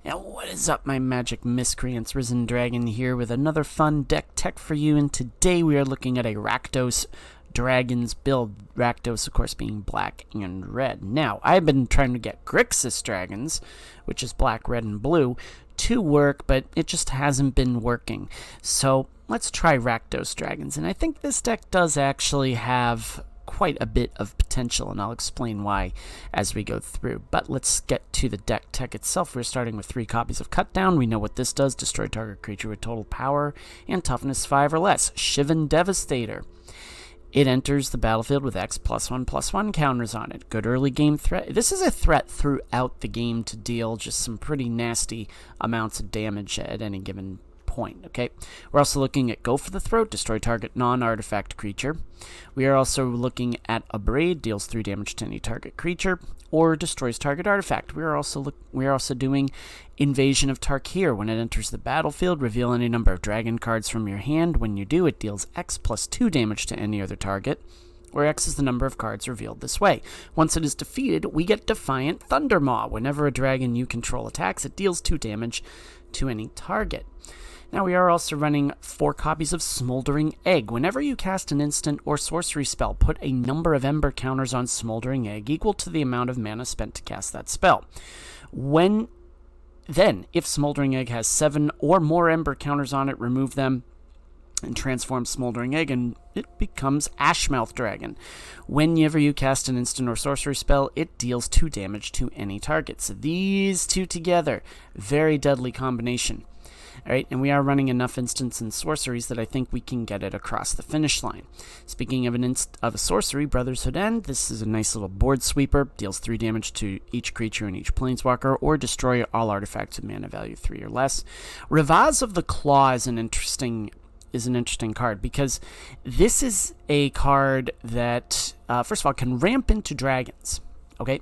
And what is up, my magic miscreants? Risen Dragon here with another fun deck tech for you, and today we are looking at a Rakdos Dragons build. Rakdos, of course, being black and red. Now, I've been trying to get Grixis Dragons, which is black, red, and blue, to work, but it just hasn't been working. So, let's try Rakdos Dragons, and I think this deck does actually have quite a bit of potential, and I'll explain why as we go through. But let's get to the deck tech itself. We're starting with 3 copies of Cut Down. We know what this does: destroy target creature with total power and toughness 5 or less. Shivan Devastator. It enters the battlefield with X +1/+1 counters on it. Good early game threat. This is a threat throughout the game to deal just some pretty nasty amounts of damage at any given point. Okay, we're also looking at Go for the Throat, destroy target non-artifact creature. We are also looking at Abrade, deals 3 damage to any target creature or destroys target artifact. We are also doing Invasion of Tarkir. When it enters the battlefield, reveal any number of dragon cards from your hand. When you do, it deals X +2 damage to any other target, where X is the number of cards revealed this way. Once it is defeated, we get Defiant Thundermaw. Whenever a dragon you control attacks, it deals 2 damage to any target. Now we are also running 4 copies of Smoldering Egg. Whenever you cast an instant or sorcery spell, put a number of Ember counters on Smoldering Egg equal to the amount of mana spent to cast that spell. Then, if Smoldering Egg has 7 or more Ember counters on it, remove them and transform Smoldering Egg, and it becomes Ashmouth Dragon. Whenever you cast an instant or sorcery spell, it deals 2 damage to any target. So these two together, very deadly combination. Alright, and we are running enough instants and sorceries that I think we can get it across the finish line. Speaking of a sorcery, Brotherhood End, this is a nice little board sweeper, deals 3 damage to each creature and each planeswalker, or destroy all artifacts with mana value 3 or less. Ravaz of the Claw is an interesting card, because this is a card that, first of all, can ramp into dragons, okay?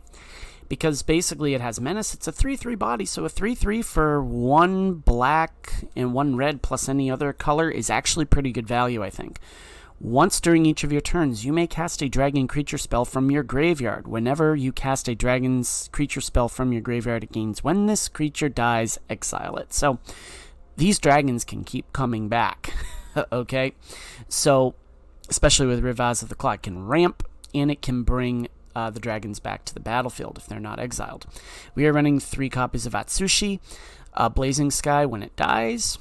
Because basically it has menace. It's a 3/3 body, so a 3/3 for 1 black and 1 red plus any other color is actually pretty good value, I think. Once during each of your turns, you may cast a dragon creature spell from your graveyard. Whenever you cast a dragon's creature spell from your graveyard, it gains, when this creature dies, exile it. So these dragons can keep coming back, okay? So, especially with Ravaz of the Claw, it can ramp, and it can bring the dragons back to the battlefield if they're not exiled. We are running 3 copies of Atsushi. Blazing Sky, when it dies,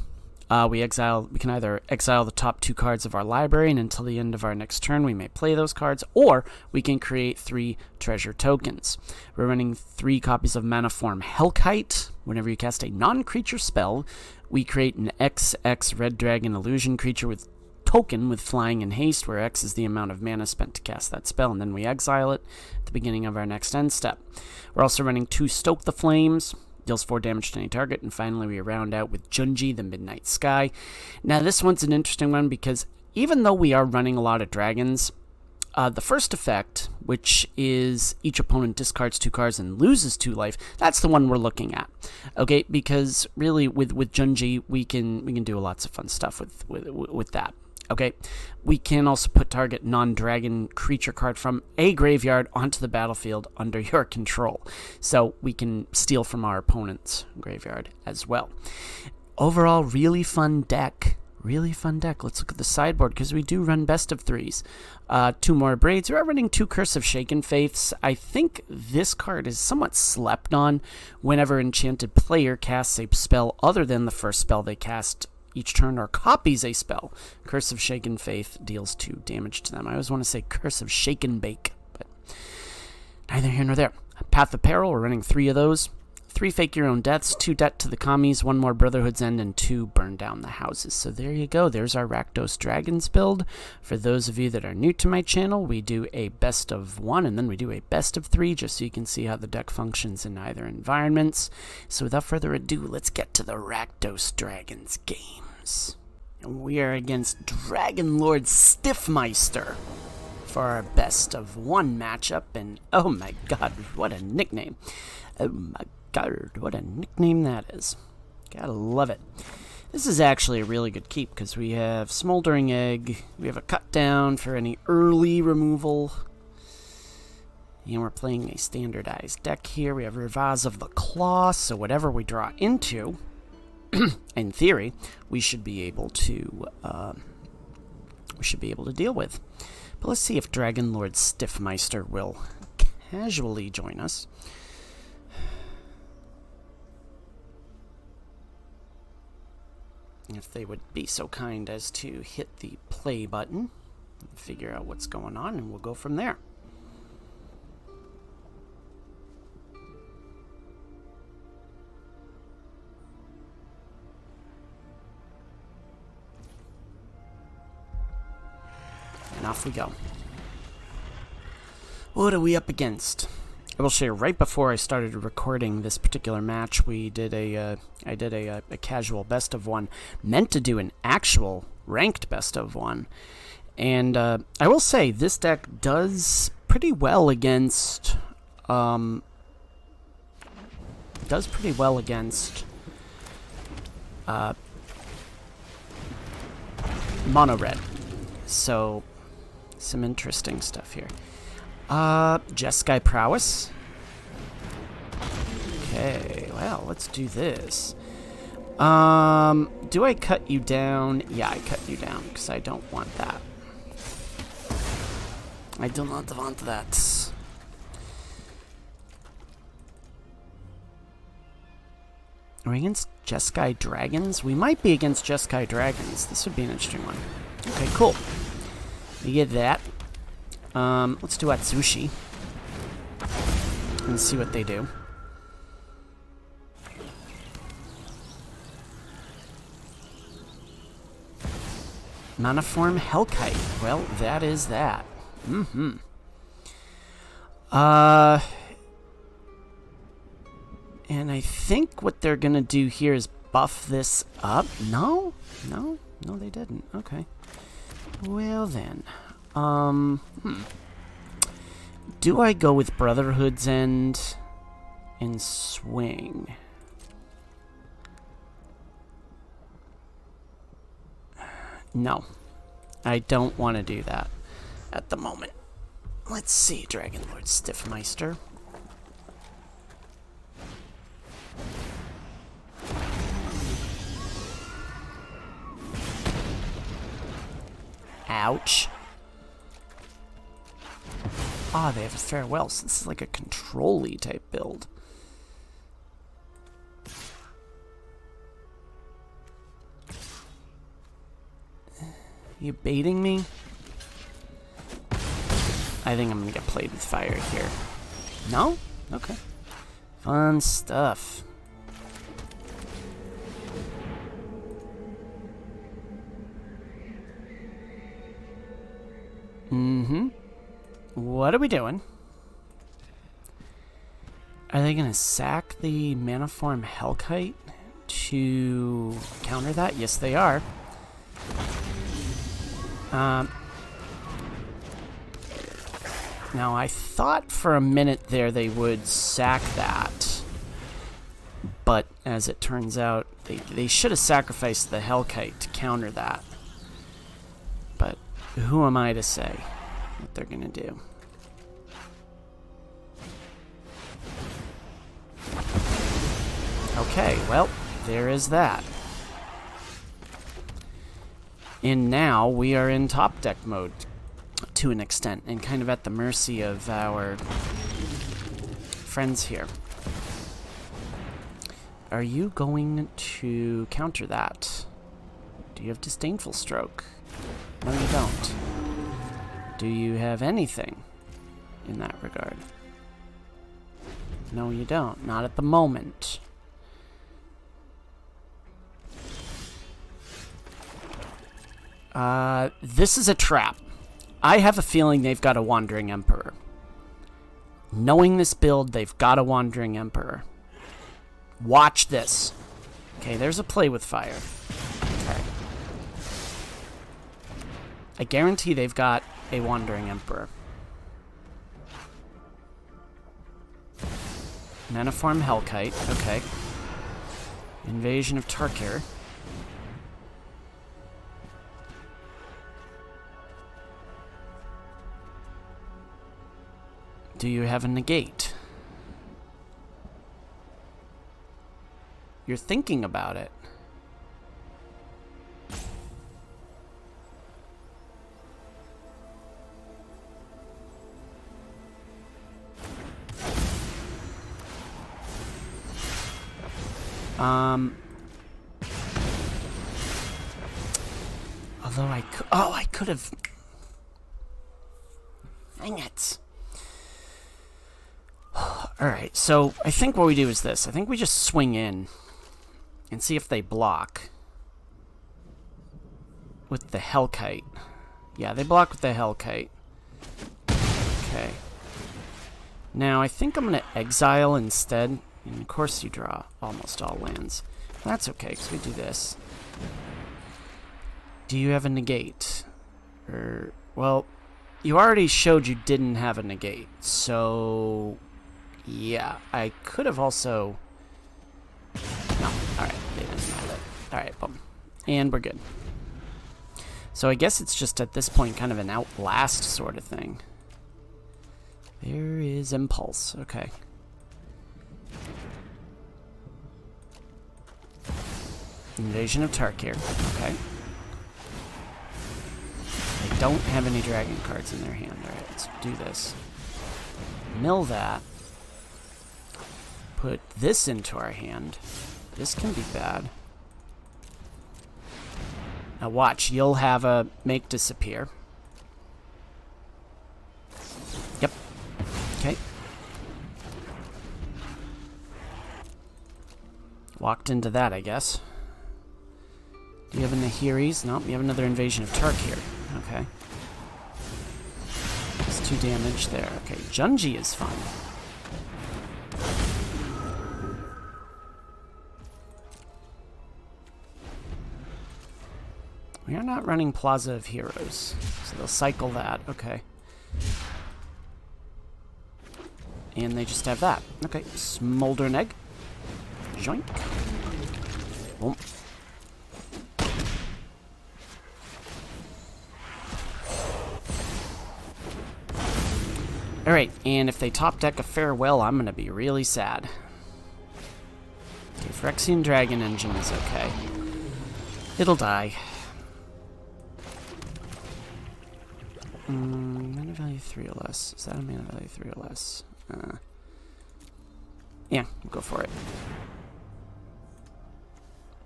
we can either exile the top 2 cards of our library, and until the end of our next turn we may play those cards, or we can create 3 treasure tokens. We're running 3 copies of Manaform Hellkite. Whenever you cast a non-creature spell, we create an XX red dragon illusion creature with token with flying and haste, where X is the amount of mana spent to cast that spell, and then we exile it at the beginning of our next end step. We're also running 2 Stoke the Flames, deals 4 damage to any target, and finally we round out with Junji, the Midnight Sky. Now this one's an interesting one, because even though we are running a lot of dragons, the first effect, which is each opponent discards 2 cards and loses 2 life, that's the one we're looking at. Okay, because really with Junji we can do lots of fun stuff with that. Okay, we can also put target non-dragon creature card from a graveyard onto the battlefield under your control. So we can steal from our opponent's graveyard as well. Overall, really fun deck. Really fun deck. Let's look at the sideboard, because we do run best of 3s. 2 more Braids. We're running 2 Curse of Shaken Faiths. I think this card is somewhat slept on. Whenever enchanted player casts a spell other than the first spell they cast each turn, or copies a spell, Curse of Shaken Faith deals 2 damage to them. I always want to say Curse of Shaken Bake, but neither here nor there. Path of Peril, we're running 3 of those. 3 Fake Your Own Deaths, 2 Debt to the Commies, 1 more Brotherhood's End, and 2 Burn Down the Houses. So there you go. There's our Rakdos Dragons build. For those of you that are new to my channel, we do a best of 1, and then we do a best of 3, just so you can see how the deck functions in either environments. So without further ado, let's get to the Rakdos Dragons games. And we are against Dragon Lord Stiffmeister for our best of 1 matchup, and oh my god, what a nickname. Oh my god, what a nickname that is. Gotta love it. This is actually a really good keep, because we have Smoldering Egg, we have a Cut Down for any early removal, And we're playing a standardized deck here. We have Rivaz of the Claw, so whatever we draw into, in theory, we should be able to deal with. But let's see if Dragon Lord Stiffmeister will casually join us. If they would be so kind as to hit the play button, figure out what's going on, and we'll go from there. And off we go. What are we up against? I will share, right before I started recording this particular match, I did a casual best of one, meant to do an actual ranked best of one, and I will say this deck does pretty well against mono red, so some interesting stuff here. Jeskai Prowess. Okay, well, let's do this. Do I cut you down? Yeah, I cut you down, because I don't want that. I do not want that. Are we against Jeskai Dragons? We might be against Jeskai Dragons. This would be an interesting one. Okay, cool. We get that. Let's do Atsushi and see what they do. Manaform Hellkite. Well, that is that. And I think what they're gonna do here is buff this up. No, they didn't. Okay. Well then. Do I go with Brotherhood's End and swing? No, I don't want to do that at the moment. Let's see, Dragon Lord Stiffmeister. Ouch. Ah, they have a farewell, so this is like a control-y type build. You baiting me? I think I'm gonna get played with fire here. No? Okay. Fun stuff. What are we doing? Are they gonna sack the Manaform Hellkite to counter that? Yes, they are. Now, I thought for a minute there they would sack that, but as it turns out, they should have sacrificed the Hellkite to counter that. But who am I to say what they're gonna do? Okay, well, there is that. And now we are in top deck mode to an extent, and kind of at the mercy of our friends here. Are you going to counter that? Do you have Disdainful Stroke? No, you don't. Do you have anything in that regard? No, you don't. Not at the moment. This is a trap. I have a feeling they've got a Wandering Emperor. Knowing this build, they've got a Wandering Emperor. Watch this. Okay, there's a play with fire. Okay. I guarantee they've got a Wandering Emperor. Manaform Hellkite. Okay. Invasion of Tarkir. Do you have a negate? You're thinking about it. Although I could... Oh, I could have... Dang it. Alright, so I think what we do is this. I think we just swing in and see if they block with the Hellkite. Yeah, they block with the Hellkite. Okay. Now, I think I'm going to exile instead. And of course you draw almost all lands. That's okay, because we do this. Do you have a negate? Well, you already showed you didn't have a negate, so... Yeah, I could have also... No, alright, they didn't have it. Alright, boom. And we're good. So I guess it's just at this point kind of an outlast sort of thing. There is Impulse, okay. Invasion of Tarkir, okay. They don't have any dragon cards in their hand. Alright, let's do this. Mill that. Put this into our hand. This can be bad. Now watch, you'll have a make disappear. Yep. Okay. Walked into that, I guess. Do you have a Nahiris? Nope, you have another Invasion of Tarkir. Okay. That's 2 damage there. Okay, Junji is fun. We are not running Plaza of Heroes, so they'll cycle that. Okay. And they just have that. Okay, Smoldering Egg. Joink. Boom. Alright, and if they top deck a Farewell, I'm going to be really sad. Okay, Phyrexian Dragon Engine is okay. It'll die. Mana value 3 or less. Is that a mana value 3 or less? Yeah, we'll go for it.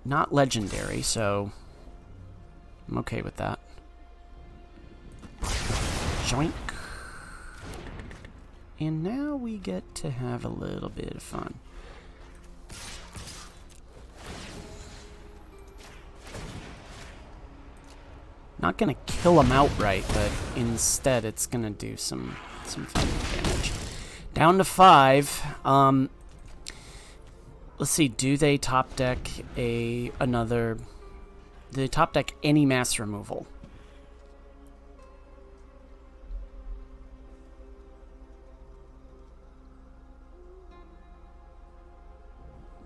Not legendary, so I'm okay with that. Joink. And now we get to have a little bit of fun. Not gonna kill him outright, but instead it's gonna do some fun damage. Down to 5. Let's see. Do they top deck another? Do they top deck any mass removal?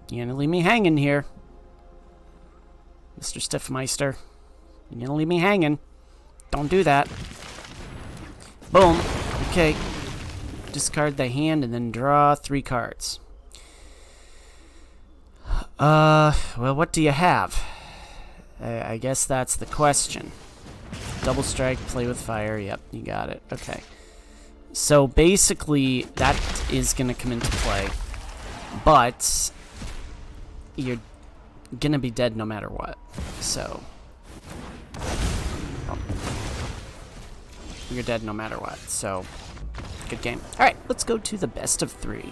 You're gonna leave me hanging here, Mr. Stiffmeister. You're gonna leave me hanging. Don't do that. Boom. Okay. Discard the hand and then draw 3 cards. Well, what do you have? I guess that's the question. Double strike, play with fire. Yep, you got it. Okay. So basically, that is gonna come into play. But you're gonna be dead no matter what. So... You're dead no matter what, so good game. Alright, let's go to the best of 3.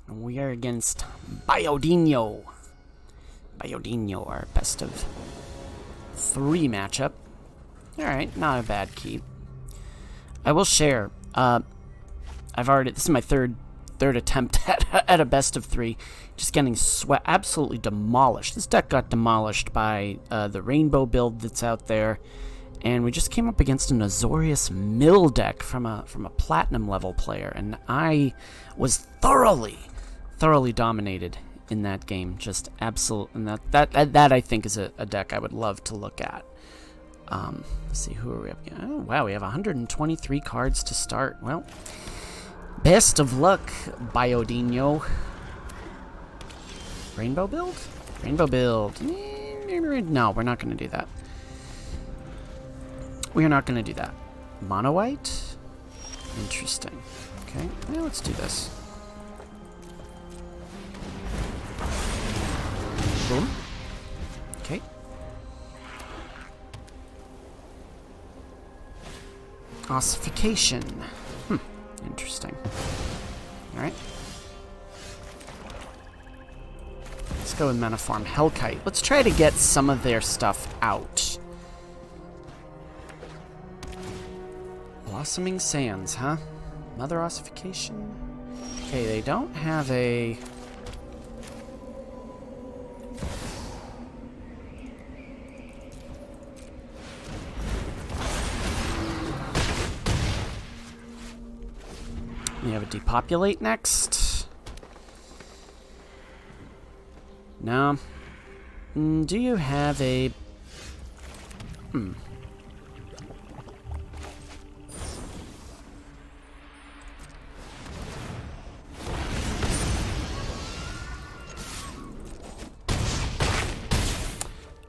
We are against Biodino. Biodino, our best of 3 matchup. Alright, not a bad keep. I will share, this is my third attempt at a best of 3. Just getting absolutely demolished. This deck got demolished by the Rainbow build that's out there. And we just came up against an Azorius Mill deck from a platinum level player, and I was thoroughly dominated in that game. Just absolute, and that I think is a deck I would love to look at. Let's see, who are we up against? Oh wow, we have 123 cards to start. Well, Best of luck, Biodino. Rainbow build? Rainbow build. No, we're not going to do that. We're not going to do that. Mono white? Interesting. Okay, yeah, let's do this. Boom. Okay. Ossification. Interesting. Alright. Let's go with Metaform Hellkite. Let's try to get some of their stuff out. Blossoming Sands, huh? Mother Ossification? Okay, they don't have a... We have a Depopulate next. No. Do you have a...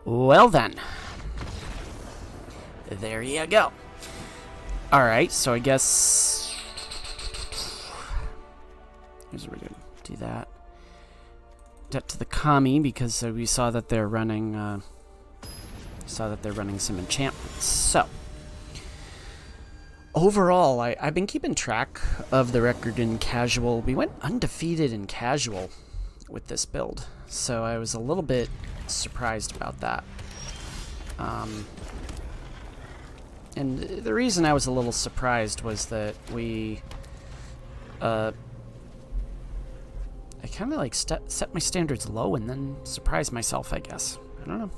Well then. There you go. Alright, so I guess... Here's what we're gonna do that. Debt to the Kami, because we saw that they're running some enchantments. So overall, I've been keeping track of the record in casual. We went undefeated in casual with this build, so I was a little bit surprised about that. And the reason I was a little surprised was that we I kind of like set my standards low and then surprised myself, I guess. I don't know.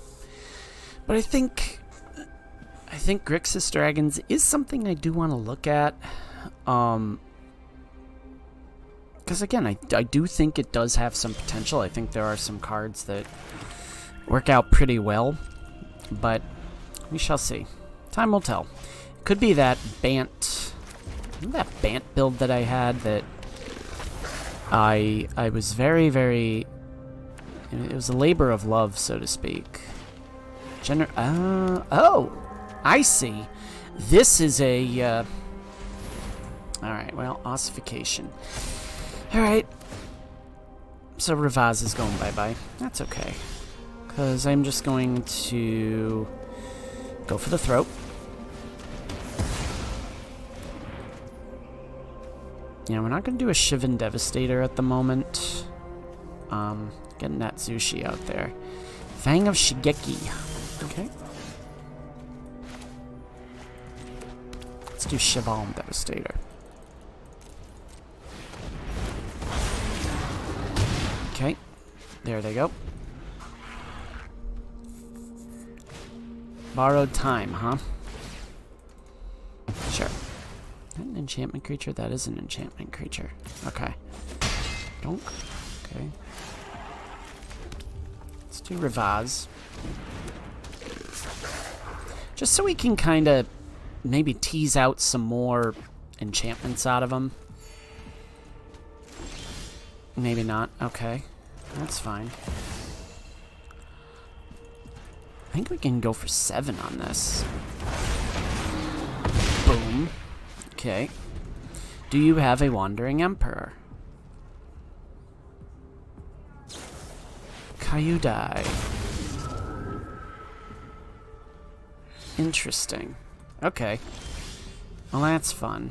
But I think Grixis Dragons is something I do want to look at. Because again, I do think it does have some potential. I think there are some cards that work out pretty well. But we shall see. Time will tell. Could be that Bant build that I had that I was very, very... It was a labor of love, so to speak. Oh! I see. This is a... Alright, well, ossification. Alright. So Ravaz is going bye-bye. That's okay. Because I'm just going to go for the throat. Yeah, we're not going to do a Shivan Devastator at the moment. Getting that Zushi out there. Fang of Shigeki. Okay. Let's do Shivan Devastator. Okay. There they go. Borrowed Time, huh? Sure. Is that an enchantment creature? That is an enchantment creature. Okay. Donk. Okay. Let's do Ravaz. Just so we can kind of maybe tease out some more enchantments out of them. Maybe not. Okay. That's fine. I think we can go for 7 on this. Boom. Okay. Do you have a Wandering Emperor? Kyudai. Interesting. Okay. Well, that's fun.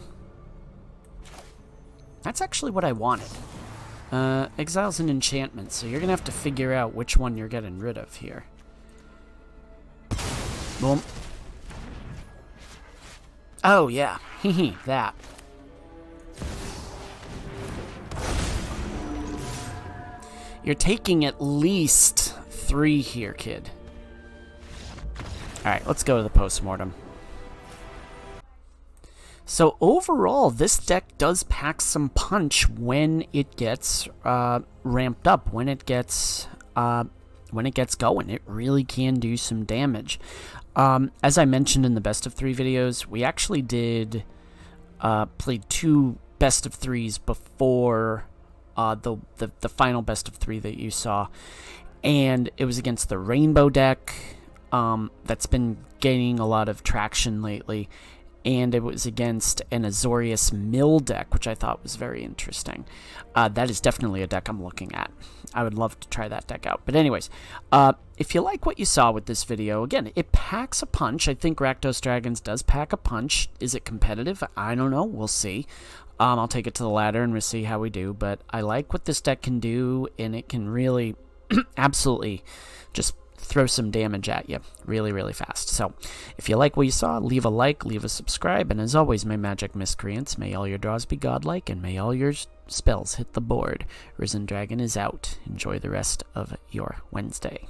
That's actually what I wanted. Exile's an enchantment, so you're gonna have to figure out which one you're getting rid of here. Boom. Oh, yeah. Hehe, that. You're taking at least 3 here, kid. Alright, let's go to the post-mortem. So overall, this deck does pack some punch when it gets ramped up, when it gets going. It really can do some damage. As I mentioned in the best of 3 videos, we actually played 2 best of threes before the final best of three that you saw, and it was against the Rainbow deck that's been gaining a lot of traction lately, and it was against an Azorius Mill deck, which I thought was very interesting. That is definitely a deck I'm looking at. I would love to try that deck out. But anyways, if you like what you saw with this video, again, it packs a punch. I think Rakdos Dragons does pack a punch. Is it competitive? I don't know. We'll see. I'll take it to the ladder and we'll see how we do. But I like what this deck can do, and it can really absolutely just throw some damage at you really, really fast. So if you like what you saw, leave a like, leave a subscribe, and as always, my magic miscreants, may all your draws be godlike, and may all your spells hit the board. Risen Dragon is out. Enjoy the rest of your Wednesday.